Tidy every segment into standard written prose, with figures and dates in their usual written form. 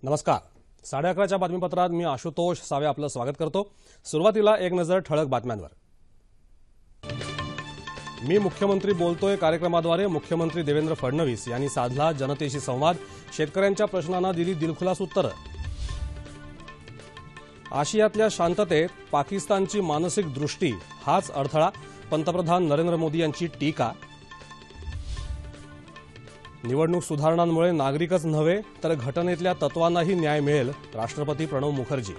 नमस्कार. 11:30च्या बातमीपत्रात मी आशुतोष सावे आपलं स्वागत करतो. सुरुवातीला एक नजर ठळक बातम्यांवर. मी मुख्यमंत्री बोलतोय कार्यक्रमाद्वारे मुख्यमंत्री देवेंद्र फडणवीस यांनी साधला जनतेशी संवाद. शेतकऱ्यांच्या प्रश्नांना दिली दिलखुलास उत्तरं. आशियातल्या शांततेत पाकिस्तानची मानसिक दृष्टी हाच अडथळा. पंतप्रधान नरेंद्र मोदी यांची टीका. निवडणूक सुधारणांमुळे नागरिकच नव्हे तर घटनेतल्या तत्वांनाही न्याय मिळेल. राष्ट्रपती प्रणव मुखर्जी.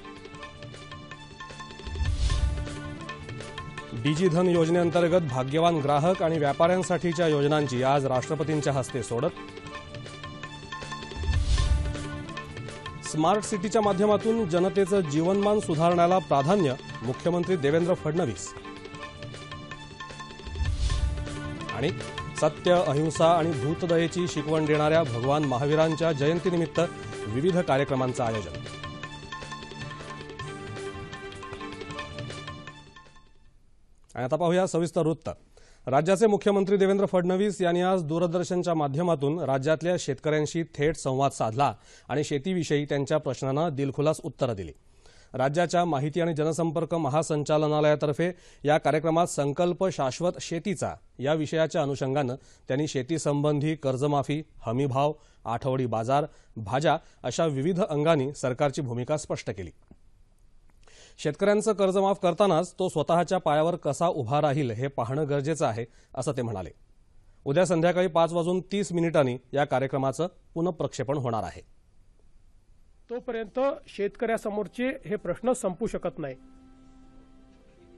डीजी धन योजनेअंतर्गत भाग्यवान ग्राहक आणि व्यापाऱ्यांसाठीच्या योजनांची आज राष्ट्रपतींच्या हस्ते सोडत. स्मार्ट सिटीच्या माध्यमातून जनतेचं जीवनमान सुधारण्याला प्राधान्य मुख्यमंत्री देवेंद्र फडणवीस. आणि सत्य, अहिंसा आणि भूतदयेची शिकवण देणाऱ्या भगवान महावीरांच्या जयंतीनिमित्त विविध कार्यक्रमांचं आयोजन. आणि आता पाहूया सविस्तर वृत्त. राज्याचे मुख्यमंत्री देवेंद्र फडणवीस यांनी आज दूरदर्शनच्या माध्यमातून राज्यातल्या शेतकऱ्यांशी थेट संवाद साधला आणि शेतीविषयी त्यांच्या प्रश्नांना दिलखुलास उत्तरं दिली. राज्याच्या माहिती आणि जनसंपर्क महासंचालनालयातर्फे या कार्यक्रमात संकल्प शाश्वत शेतीचा या विषयाच्या अनुषंगानं त्यांनी शेतीसंबंधी कर्जमाफी, हमीभाव, आठवडी बाजार, भाज्या अशा विविध अंगांनी सरकारची भूमिका स्पष्ट केली. शेतकऱ्यांचं कर्ज माफ करतानाच तो स्वतःच्या पायावर कसा उभा राहील हे पाहणं गरजेचं आहे असं ते म्हणाले. उद्या संध्याकाळी 5:30 या कार्यक्रमाचं पुनःप्रक्षेपण होणार आहे. तोपर्यंत शेतकऱ्यासमोरचे हे प्रश्न संपू शकत नाही.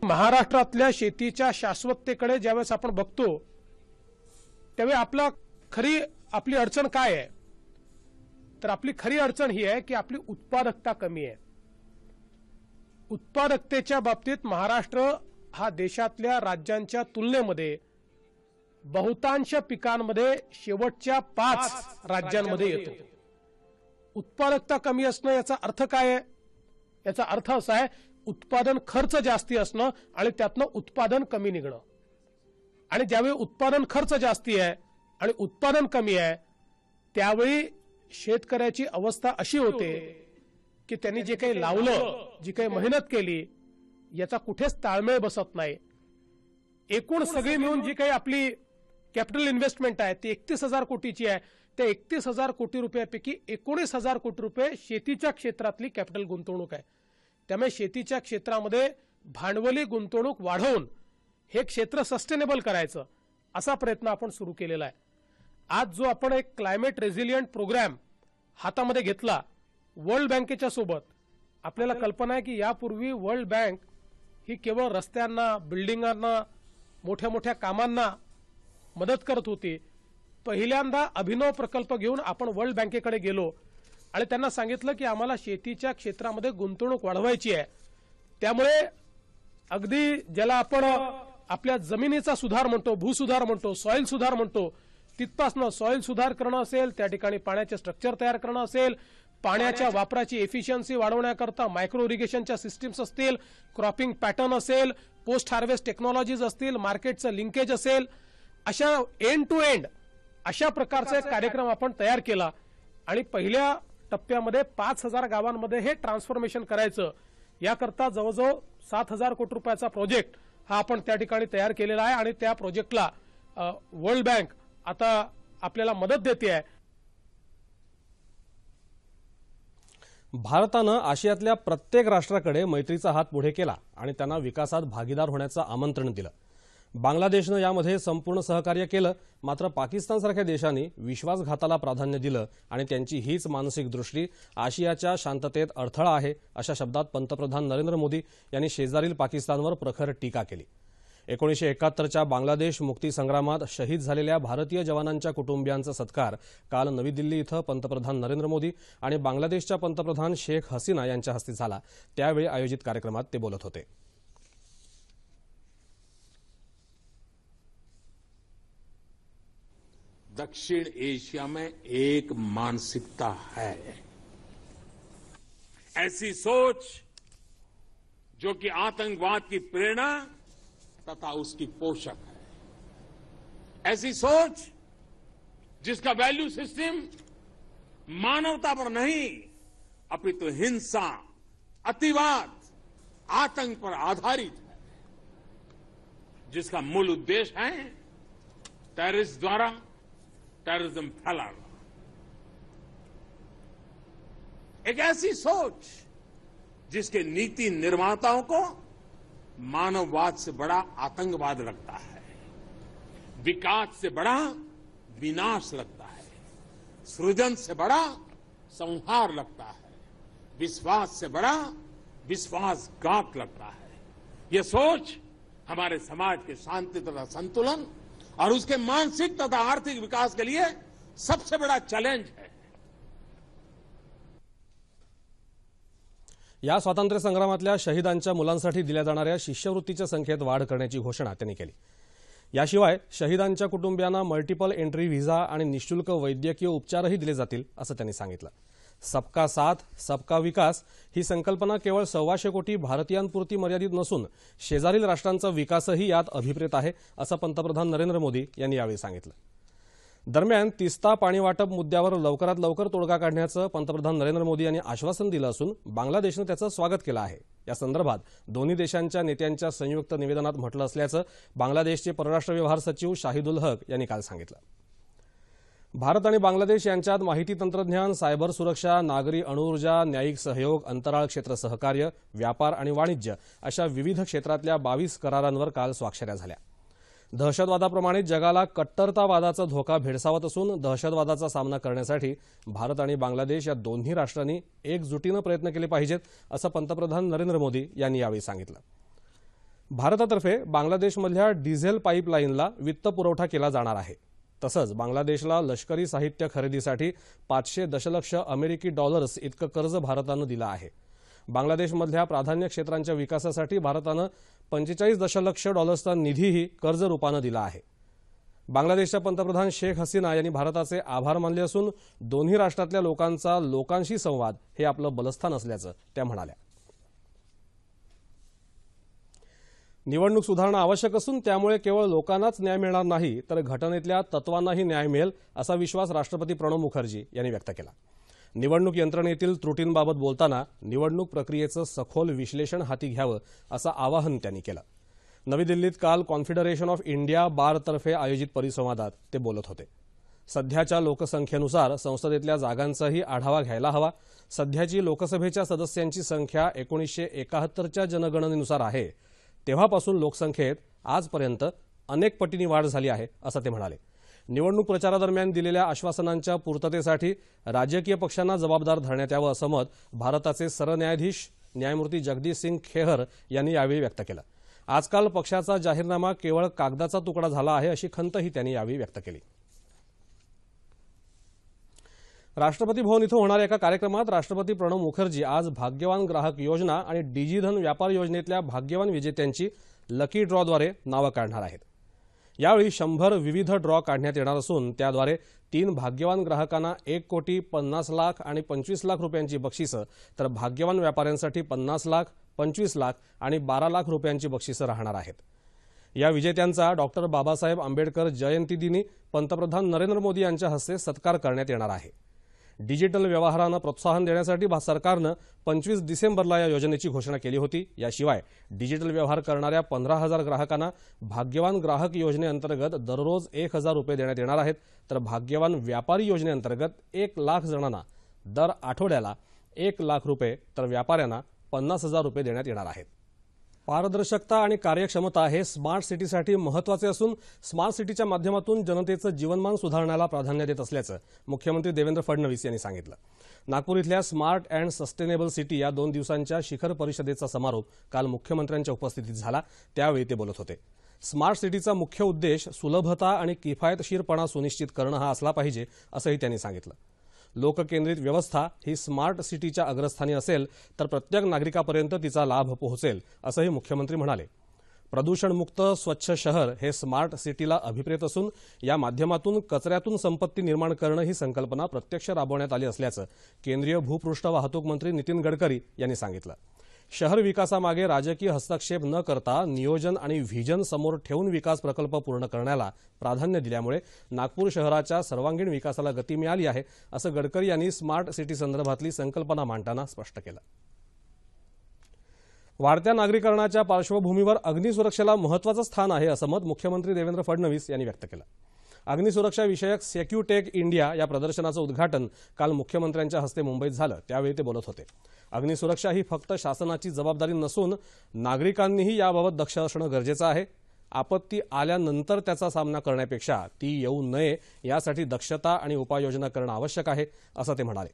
महाराष्ट्रातल्या शेतीच्या शाश्वततेकडे ज्यावेळेस आपण बघतो त्यावेळी आपली अडचण काय आहे, तर आपली खरी अडचण ही आहे की आपली उत्पादकता कमी आहे. उत्पादकतेच्या बाबतीत महाराष्ट्र हा देशातल्या राज्यांच्या तुलनेमध्ये बहुतांश पिकांमध्ये शेवटच्या 5 राज्यांमध्ये येतो. उत्पादकता कमी असणं याचा अर्थ काय आहे? याचा अर्थ असा आहे उत्पादन खर्च जास्ती असणं आणि त्यातनं उत्पादन कमी निघणं. आणि ज्यावेळी उत्पादन खर्च जास्ती आहे आणि उत्पादन कमी आहे त्यावेळी शेतकऱ्याची अवस्था अशी होते की त्यांनी जे काही लावलं, जी काही मेहनत केली याचा कुठेच ताळमेळ बसत नाही. एकूण सगळी मिळून जी काही आपली कॅपिटल इन्व्हेस्टमेंट आहे ती 31,000 कोटीची आहे. त्या 31,000 कोटी रुपयापैकी 19,000 कोटी रुपये शेतीच्या क्षेत्रातली कॅपिटल गुंतवणूक आहे. त्यामुळे शेतीच्या क्षेत्रामध्ये भांडवली गुंतवणूक वाढवून हे क्षेत्र सस्टेनेबल करायचं असा प्रयत्न आपण सुरू केलेला आहे. आज जो आपण एक क्लायमेट रेझिलियंट प्रोग्राम हातामध्ये घेतला वर्ल्ड बँकेच्या सोबत, आपल्याला कल्पना आहे की यापूर्वी वर्ल्ड बँक ही केवळ रस्त्यांना, बिल्डिंगांना, मोठ्या मोठ्या कामांना मदत करत होती. पहिल्यांदा अभिनव प्रकल्प घेऊन आपण वर्ल्ड बँकेकडे गेलो आणि त्यांना सांगितलं की आम्हाला शेतीच्या क्षेत्रामध्ये गुंतवणूक वाढवायची आहे. त्यामुळे अगदी ज्याला आपण आपल्या जमिनीचा सुधार म्हणतो, भूसुधार म्हणतो, सॉइल सुधार म्हणतो, तिथपासनं सॉइल सुधार करणं असेल, त्या ठिकाणी पाण्याचे स्ट्रक्चर तयार करणं असेल, पाण्याच्या वापराची एफिशियन्सी वाढवण्याकरता मायक्रो इरिगेशनच्या सिस्टीम्स असतील, क्रॉपिंग पॅटर्न असेल, पोस्ट हार्वेस्ट टेक्नॉलॉजीज असतील, मार्केटचं लिंकेज असेल, अशा एंड टू एंड अशा प्रकारचा एक कार्यक्रम आपण तयार केला. आणि पहिल्या टप्प्यामध्ये 5,000 गावांमध्ये हे ट्रान्सफॉर्मेशन करायचं. याकरता जवळजवळ 7,000 कोटी रुपयाचा प्रोजेक्ट हा आपण त्या ठिकाणी तयार केलेला आहे आणि त्या प्रोजेक्टला वर्ल्ड बँक आता आपल्याला मदत देते आहे. भारतानं आशियातल्या प्रत्येक राष्ट्राकडे मैत्रीचा हात पुढे केला आणि त्यांना विकासात भागीदार होण्याचं आमंत्रण दिलं. बांगलादेशनं यामध्ये संपूर्ण सहकार्य केलं. मात्र पाकिस्तानसारख्या देशांनी विश्वासघाताला प्राधान्य दिलं आणि त्यांची हीच मानसिक दृष्टी आशियाच्या शांततेत अडथळा आहे अशा शब्दात पंतप्रधान नरेंद्र मोदी यांनी शेजारील पाकिस्तानवर प्रखर टीका केली. 1971च्या बांगलादेश मुक्तीसंग्रामात शहीद झालेल्या भारतीय जवानांच्या कुटुंबियांचा सत्कार काल नवी दिल्ली इथं पंतप्रधान नरेंद्र मोदी आणि बांगलादेशच्या पंतप्रधान शेख हसीना यांच्या हस्ते झाला. त्यावेळी आयोजित कार्यक्रमात ते बोलत होते. दक्षिण एशिया में एक मानसिकता है, ऐसी सोच जो कि आतंकवाद की प्रेरणा तथा उसकी पोषक है, ऐसी सोच जिसका वैल्यू सिस्टम मानवता पर नहीं अपितु हिंसा, अतिवाद, आतंक पर आधारित है, जिसका मूल उद्देश्य है टेररिस्ट द्वारा टेररिज्म फैलाना। एक ऐसी सोच जिसके नीति निर्माताओं को मानववाद से बड़ा आतंकवाद लगता है, विकास से बड़ा विनाश लगता है, सृजन से बड़ा संहार लगता है, विश्वास से बड़ा विश्वासघात लगता है। यह सोच हमारे समाज के शांति तथा संतुलन और उसके मानसिक तथा आर्थिक विकास के लिए सबसे बड़ा चैलेंज है। या स्वातंत्र्य संग्रामातल्या शहीदांच्या मुलांसाठी दिल्या जाणाऱ्या शिष्यवृत्तीच्या संख्येत वाढ करण्याची घोषणा त्यांनी केली। याशिवाय शहीदांच्या कुटुंबियांना मल्टिपल एंट्री व्हिसा आणि निःशुल्क वैद्यकीय उपचारही दिले जातील असं त्यांनी सांगितलं। सबका साथ सबका विकास ही संकल्पना केवळ 125 कोटी भारतीयांपुरती मर्यादित नसून शेजारील राष्ट्रांचा विकासही यात अभिप्रेत आहे असं पंतप्रधान नरेंद्र मोदी यांनी यावेळी सांगितलं। दरम्यान तीस्ता पाणी वाटप मुद्द्यावर लवकरात लवकर तोडगा काढण्याचं पंतप्रधान नरेंद्र मोदी यांनी आश्वासन दिलं असून बांगलादेशनं त्याचं स्वागत केलं आहे। या संदर्भात दोन्ही देशांच्या नेत्यांच्या संयुक्त निवेदनात म्हटलं असल्याचं बांगलादेशचे परराष्ट्र व्यवहार सचिव शाहिदुल हक यांनी काल सांगितलं। भारत आणि बांगलादेश यांच्यात माहिती तंत्रज्ञान, सायबर सुरक्षा, नागरी अणुऊर्जा, न्यायिक सहयोग, अंतराळ क्षेत्र सहकार्य, व्यापार आणि वाणिज्य अशा विविध क्षेत्रातल्या 22 करारांवर काल स्वाक्षऱ्या झाल्या। दहशतवादाप्रमाणे जगाला कट्टरतावादाचा धोका भेडसावत असून दहशतवादाचा सामना करण्यासाठी भारत आणि बांगलादेश या दोन्ही राष्ट्रांनी एकजुटीनं प्रयत्न केले पाहिजेत असं पंतप्रधान नरेंद्र मोदी यांनी यावेळी सांगितलं। भारतातर्फे बांगलादेशमधल्या डिझेल पाईपलाईनला वित्त पुरवठा केला जाणार आहे। तसंच बांगलादेशला लष्करी साहित्य खरेदीसाठी 500 दशलक्ष अमेरिकी डॉलर्स इतकं कर्ज भारतानं दिलं आहे। बांगलादेशमधल्या प्राधान्य क्षेत्रांच्या विकासासाठी भारतानं 45 दशलक्ष डॉलर्सचा निधीही कर्ज रूपानं दिला आहे। बांगलादेशच्या पंतप्रधान शेख हसीना यांनी भारताचे आभार मानले असून दोन्ही राष्ट्रातल्या लोकांचा लोकांशी संवाद हे आपलं बलस्थान असल्याचं त्या म्हणाल्या। निवडणूक सुधारणा आवश्यक असून त्यामुळे केवळ लोकांनाच न्याय मिळणार नाही तर घटनेतल्या तत्वांनाही न्याय मिळेल असा विश्वास राष्ट्रपती प्रणव मुखर्जी यांनी व्यक्त केला। निवडणूक यंत्रणेतील त्रुटींबाबत बोलताना निवडणूक प्रक्रियेचं सखोल विश्लेषण हाती घ्यावं असं आवाहन त्यांनी केलं। नवी दिल्लीत काल कॉन्फेडरेशन ऑफ इंडिया बारतर्फे आयोजित परिसंवादात ते बोलत होते। सध्याच्या लोकसंख्येनुसार संसदेतल्या जागांचाही आढावा घ्यायला हवा। सध्याची लोकसभेच्या सदस्यांची संख्या 1971च्या जनगणनेनुसार आहे। तेव्हापासून लोकसंख्येत आजपर्यंत अनेक पटींनी वाढ झाली आहे असं ते म्हणाले। निवडणूक प्रचारादरम्यान दिलेल्या आश्वासनांच्या पूर्ततेसाठी राजकीय पक्षांना जबाबदार धरण्यात यावं असं मत भारताचे सरन्यायाधीश न्यायमूर्ती जगदीश सिंग खेहर यांनी यावेळी व्यक्त केलं। आजकाल पक्षाचा जाहीरनामा केवळ कागदाचा तुकडा झाला आहे अशी खंतही त्यांनी यावेळी व्यक्त केली। राष्ट्रपती भवन इथं होणाऱ्या एका कार्यक्रमात राष्ट्रपती प्रणव मुखर्जी आज भाग्यवान ग्राहक योजना आणि डिजिधन व्यापार योजनेतल्या भाग्यवान विजेत्यांची लकी ड्रॉद्वारे नावं काढणार आहेत। यावेळी 100 विविध ड्रॉ काढण्यात येणार असून त्याद्वारे 3 भाग्यवान ग्राहकांना 1,50,00,000 लाख आणि 25 लाख रुपयांची बक्षिसं तर भाग्यवान व्यापाऱ्यांसाठी 50 लाख, 25 लाख आणि 12 लाख रुपयांची बक्षिसं राहणार आहेत। या विजेत्यांचा डॉक्टर बाबासाहेब आंबेडकर जयंतीदिनी पंतप्रधान नरेंद्र मोदी यांच्या हस्ते सत्कार करण्यात येणार आहे। डिजिटल व्यवहारांना प्रोत्साहन देण्यासाठी सरकारनं 25 डिसेंबरला या योजनेची घोषणा केली होती। याशिवाय डिजिटल व्यवहार करणाऱ्या 15,000 ग्राहकांना भाग्यवान ग्राहक योजनेअंतर्गत दररोज 1,000 रुपये देण्यात येणार आहेत तर भाग्यवान व्यापारी योजनेअंतर्गत 1 लाख जणांना दर आठवड्याला 1 लाख रुपये तर व्यापाऱ्यांना 50,000 रुपये देण्यात येणार आहेत। पारदर्शकता आणि कार्यक्षमता हे स्मार्ट सिटीसाठी महत्त्वाचे असून स्मार्ट सिटीच्या माध्यमातून जनतेचं जीवनमान सुधारण्याला प्राधान्य देत असल्याचं मुख्यमंत्री देवेंद्र फडणवीस यांनी सांगितलं। नागपूर इथल्या स्मार्ट अँड सस्टेनेबल सिटी या 2 दिवसांच्या शिखर परिषदेचा समारोप काल मुख्यमंत्र्यांच्या उपस्थितीत झाला त्यावेळी ते बोलत होते। स्मार्ट सिटीचा मुख्य उद्देश सुलभता आणि किफायतशीरपणा सुनिश्चित करणं हा असला पाहिजे असंही त्यांनी सांगितलं। लोककेंद्रित व्यवस्था ही स्मार्ट सिटीच्या अग्रस्थानी असेल तर प्रत्येक नागरिकापर्यंत तिचा लाभ पोहोचेल असंही मुख्यमंत्री म्हणाले। प्रदूषणमुक्त स्वच्छ शहर हे स्मार्ट सिटीला अभिप्रेत असून या माध्यमातून कचऱ्यातून संपत्ती निर्माण करणं ही संकल्पना प्रत्यक्ष राबवण्यात आली असल्याचं केंद्रीय भूपृष्ठ वाहतूक मंत्री नितीन गडकरी यांनी सांगितलं। शहर विकासामागे राजकीय हस्तक्षेप न करता नियोजन आणि व्हिजन समोर ठेवून विकास प्रकल्प पूर्ण करण्याला प्राधान्य दिल्यामुळे नागपूर शहराच्या सर्वांगीण विकासाला गती मिळाली आहे, असं गडकरी यांनी स्मार्ट सिटी संदर्भातली संकल्पना मांडताना स्पष्ट केलं. वाढत्या नागरीकरणाच्या पार्श्वभूमीवर अग्निसुरक्षेला महत्त्वाचं स्थान आहे, असं मत मुख्यमंत्री देवेंद्र फडणवीस यांनी व्यक्त केलं. अग्निसुरक्षा विषयक सेक्युटेक इंडिया या प्रदर्शनाचं उद्घाटन काल मुख्यमंत्र्यांच्या हस्ते मुंबईत झालं, त्यावेळी ते बोलत होते. अग्निसुरक्षा ही फक्त शासनाची जबाबदारी नसून नागरिकांनीही याबाबत दक्ष असणं गरजेचं आहे. आपत्ती आल्यानंतर त्याचा सामना करण्यापेक्षा ती येऊ नये यासाठी दक्षता आणि उपाययोजना करणं आवश्यक आहे, असं ते म्हणाले.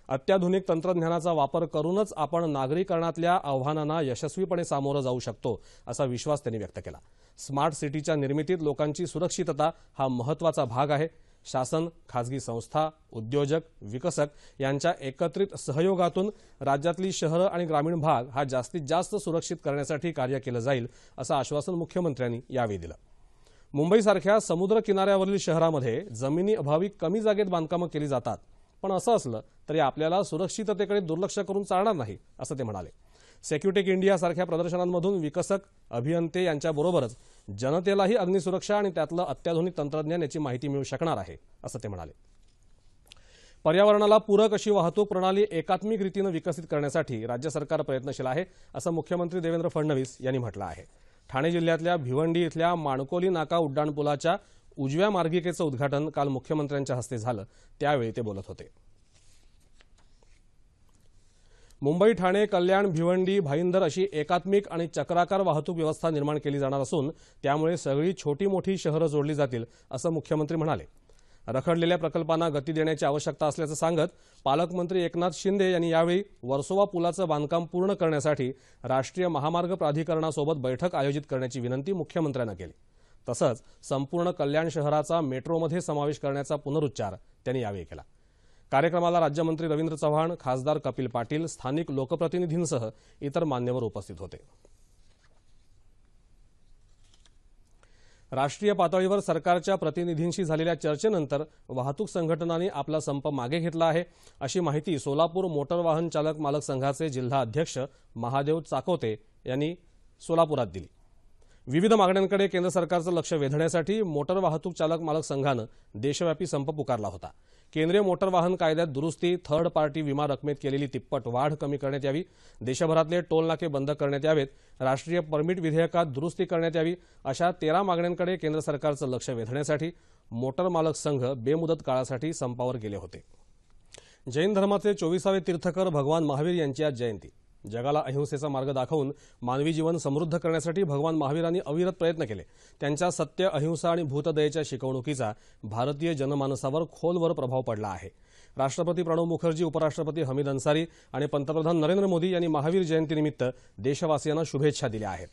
अत्याधुनिक तंत्रज्ञानाचा वापर करूनच आपण नागरीकरणातल्या आव्हानांना यशस्वीपणे सामोरं जाऊ शकतो, असा विश्वास त्यांनी व्यक्त केला. स्मार्ट सिटीच्या निर्मितीत लोकांची सुरक्षितता हा महत्त्वाचा भाग आहे. शासन, खासगी संस्था, उद्योजक, विकसक यांच्या एकत्रित सहयोगातून राज्यातली शहरं आणि ग्रामीण भाग हा जास्तीत जास्त सुरक्षित करण्यासाठी कार्य केलं जाईल, असं आश्वासन मुख्यमंत्र्यांनी यावेळी दिलं. मुंबईसारख्या समुद्र किनाऱ्यावरील शहरामध्ये जमिनी अभावी कमी जागेत बांधकामं केली जातात, पण असं असलं तरी आपल्याला सुरक्षिततेकडे दुर्लक्ष करून चालणार नाही, असं ते म्हणाले. सेक्युटेक इंडिया सारख्या प्रदर्शनांमधून विकसक, अभियंते यांच्याबरोबरच जनतेलाही अग्निसुरक्षा आणि त्यातलं अत्याधुनिक तंत्रज्ञान याची माहिती मिळू शकणार आहे, असं ते म्हणाले. पर्यावरणाला पूरक अशी वाहतूक प्रणाली एकात्मिक रीतीनं विकसित करण्यासाठी राज्य सरकार प्रयत्नशील आहे, असं मुख्यमंत्री देवेंद्र फडणवीस यांनी म्हटलं आहे. ठाणे जिल्ह्यातल्या भिवंडी इथल्या माणकोली नाका उड्डाणपुलाच्या उजव्या मार्गिकेचं उद्घाटन काल मुख्यमंत्र्यांच्या हस्ते झालं, त्यावेळी ते बोलत होते. मुंबई, ठाणे, कल्याण, भिवंडी, भाईंदर अशी एकात्मिक आणि चक्राकार वाहतूक व्यवस्था निर्माण केली जाणार असून त्यामुळे सगळी छोटी मोठी शहरं जोडली जातील, असं मुख्यमंत्री म्हणाले. रखडलेल्या प्रकल्पांना गती देण्याची आवश्यकता असल्याचं सांगत पालकमंत्री एकनाथ शिंदे यांनी यावेळी वर्सोवा पुलाचं बांधकाम पूर्ण करण्यासाठी राष्ट्रीय महामार्ग प्राधिकरणासोबत बैठक आयोजित करण्याची विनंती मुख्यमंत्र्यांना केली. तसंच संपूर्ण कल्याण शहराचा मेट्रोमध्ये समावेश करण्याचा पुनरुच्चार त्यांनी यावेळी केला. कार्यक्रमाला राज्यमंत्री रवींद्र चव्हाण, खासदार कपिल पाटील, स्थानिक लोकप्रतिनिधींसह इतर मान्यवर उपस्थित होते. राष्ट्रीय पातळीवर सरकारच्या प्रतिनिधींशी झालेल्या चर्चेनंतर वाहतूक संघटनांनी आपला संप मागे घेतला आहे, अशी माहिती सोलापूर मोटर वाहन चालक मालक संघाचे जिल्हा अध्यक्ष महादेव चाकोते यांनी सोलापुरात दिली. विविध मागण्यांकडे केंद्र सरकारचं लक्ष वेधण्यासाठी मोटर वाहतूक चालक मालक संघानं देशव्यापी संप पुकारला होता. केंद्रीय मोटर वाहन कायद्यात दुरुस्ती, थर्ड पार्टी विमा रकमेत केलेली तिप्पट वाढ कमी करण्यात यावी, देशभरातले टोल नाके बंद करण्यात यावेत, राष्ट्रीय परमिट विधेयकात दुरुस्ती करण्यात यावी, अशा 13 मागण्यांकडे केंद्र सरकारचं लक्ष वेधण्यासाठी मोटर मालक संघ बेमुदत काळासाठी संपावर गेले होते. जैन धर्माचे 24वे तीर्थकर भगवान महावीर यांची आज जयंती. जगाला अहिंसेचा मार्ग दाखवून मानवी जीवन समृद्ध करण्यासाठी भगवान महावीरांनी अविरत प्रयत्न केले. त्यांच्या सत्य, अहिंसा आणि भूतदयेच्या शिकवणुकीचा भारतीय जनमानसावर खोलवर प्रभाव पडला आहे. राष्ट्रपती प्रणव मुखर्जी, उपराष्ट्रपती हमीद अन्सारी आणि पंतप्रधान नरेंद्र मोदी यांनी महावीर जयंतीनिमित्त देशवासियांना शुभेच्छा दिल्या आहेत.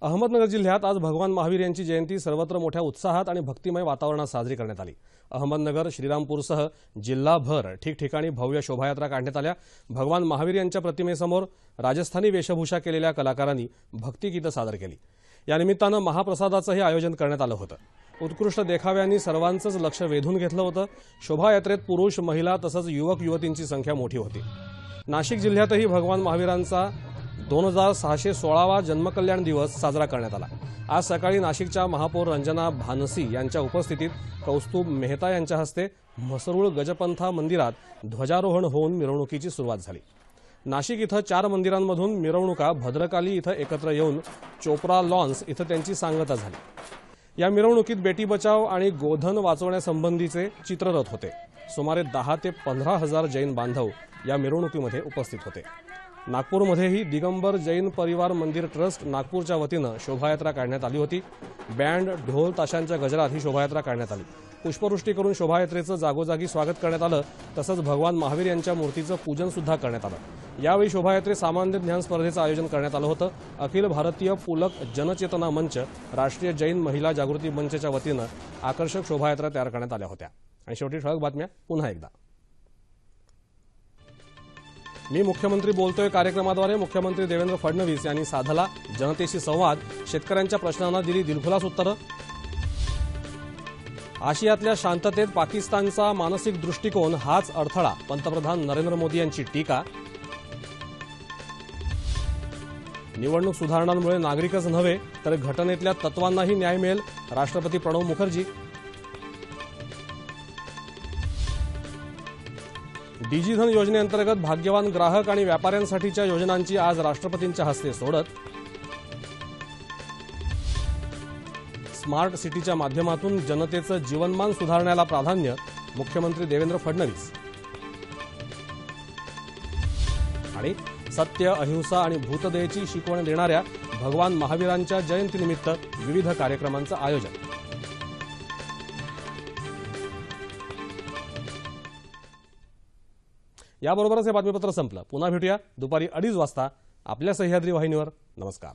अहमदनगर जिल्ह्यात आज भगवान महावीर यांची जयंती सर्वत्र मोठ्या उत्साहात आणि भक्तिमय वातावरणात साजरी करण्यात आली. अहमदनगर, श्रीरामपूरसह जिल्हाभर ठिकठिकाणी भव्य शोभायात्रा काढण्यात आल्या. भगवान महावीर यांच्या प्रतिमेसमोर राजस्थानी वेशभूषा केलेल्या कलाकारांनी भक्तिगीतं सादर केली. या निमित्तानं महाप्रसादाचंही आयोजन करण्यात आलं होतं. उत्कृष्ट देखाव्यांनी सर्वांचंच लक्ष वेधून घेतलं होतं. शोभायात्रेत पुरुष, महिला तसंच युवक युवतींची संख्या मोठी होती. नाशिक जिल्ह्यातही भगवान महावीरांचा 2616वा जन्मकल्याण दिवस साजरा करण्यात आला. आज सकाळी नाशिकच्या महापौर रंजना भानसी यांच्या उपस्थितीत कौस्तुभ मेहता यांच्या हस्ते म्हसरूळ गजपंथा मंदिरात ध्वजारोहण होऊन मिरवणुकीची सुरुवात झाली. नाशिक इथं 4 मंदिरांमधून मिरवणुका भद्रकाली इथं एकत्र येऊन चोपडा लॉन्स इथं त्यांची सांगता झाली. या मिरवणुकीत बेटी बचाव आणि गोधन वाचवण्यासंबंधीचे चित्ररथ होते. सुमारे 10 ते 15 हजार जैन बांधव या मिरवणुकीमध्ये उपस्थित होते. नागपूरमध्येही दिगंबर जैन परिवार मंदिर ट्रस्ट नागपूरच्या वतीनं शोभायात्रा काढण्यात आली होती. बँड, ढोल, ताशांच्या गजरात ही शोभायात्रा काढण्यात आली. पुष्पवृष्टी करून शोभायात्रेचं जागोजागी स्वागत करण्यात आलं. तसंच भगवान महावीर यांच्या मूर्तीचं पूजन सुद्धा करण्यात आलं. यावेळी शोभायात्रेत सामान्य ज्ञान स्पर्धेचं आयोजन करण्यात आलं होतं. अखिल भारतीय पुलक जनचेतना मंच, राष्ट्रीय जैन महिला जागृती मंचच्या वतीनं आकर्षक शोभायात्रा तयार करण्यात आल्या होत्या. आणि शेवटी ठळक बातम्या पुन्हा एकदा. मी मुख्यमंत्री बोलतोय कार्यक्रमाद्वारे मुख्यमंत्री देवेंद्र फडणवीस यांनी साधला जनतेशी संवाद. शेतकऱ्यांच्या प्रश्नांना दिली दिलखुलास उत्तरं. आशियातल्या शांततेत पाकिस्तानचा मानसिक दृष्टिकोन हाच अडथळा, पंतप्रधान नरेंद्र मोदी यांची टीका. निवडणूक सुधारणांमुळे नागरिकच नव्हे तर घटनेतल्या तत्वांनाही न्याय मिळेल, राष्ट्रपती प्रणव मुखर्जी. डिजिधन योजनेअंतर्गत भाग्यवान ग्राहक आणि व्यापाऱ्यांसाठीच्या योजनांची आज राष्ट्रपतींच्या हस्ते सोडत. स्मार्ट सिटीच्या माध्यमातून जनतेचं जीवनमान सुधारण्याला प्राधान्य, मुख्यमंत्री देवेंद्र फडणवीस. आणि सत्य, अहिंसा आणि भूतदयेची शिकवण देणाऱ्या भगवान महावीरांच्या जयंतीनिमित्त विविध कार्यक्रमांचं आयोजन. याबरोबरच हे बातमीपत्र संपलं. पुन्हा भेटूया दुपारी 2:30 वाजता आपल्या सह्याद्री वाहिनीवर. नमस्कार.